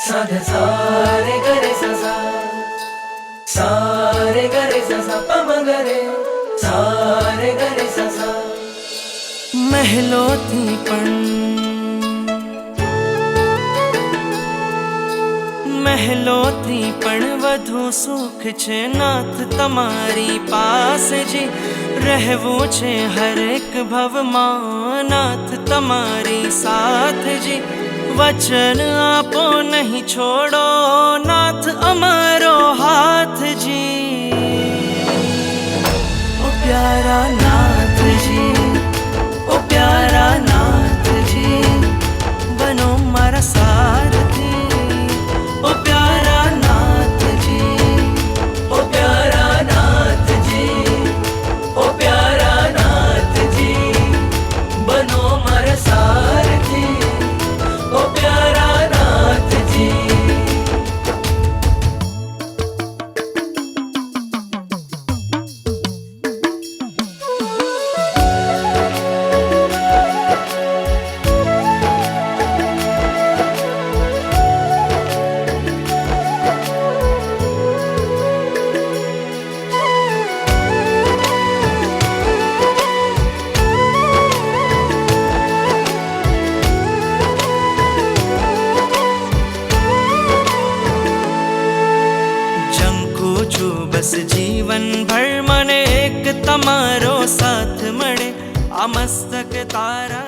साधे सारे गरे सा सारे गरे सा पम गरे सारे गरे सा महलोती पण વધુ સુખ છે નાથ તમારી પાસે જી રહેવું છે હરેક ભવમાં નાથ તમારી સાથ જી વચન આપો નહીં છોડો નાથ અમારો હાથ જી ઓ પ્યારા નાથજી ઓ પ્યારા નાથજી બનો મારા સારથી ઓ પ્યારા નાથજી ઓ પ્યારા નાથજી ઓ પ્યારા નાથજી બનો મારા સારથી ઓ પ્યારા નાથજી बस जीवन भर मने एक तमारो साथ मळे आ मस्तक तारा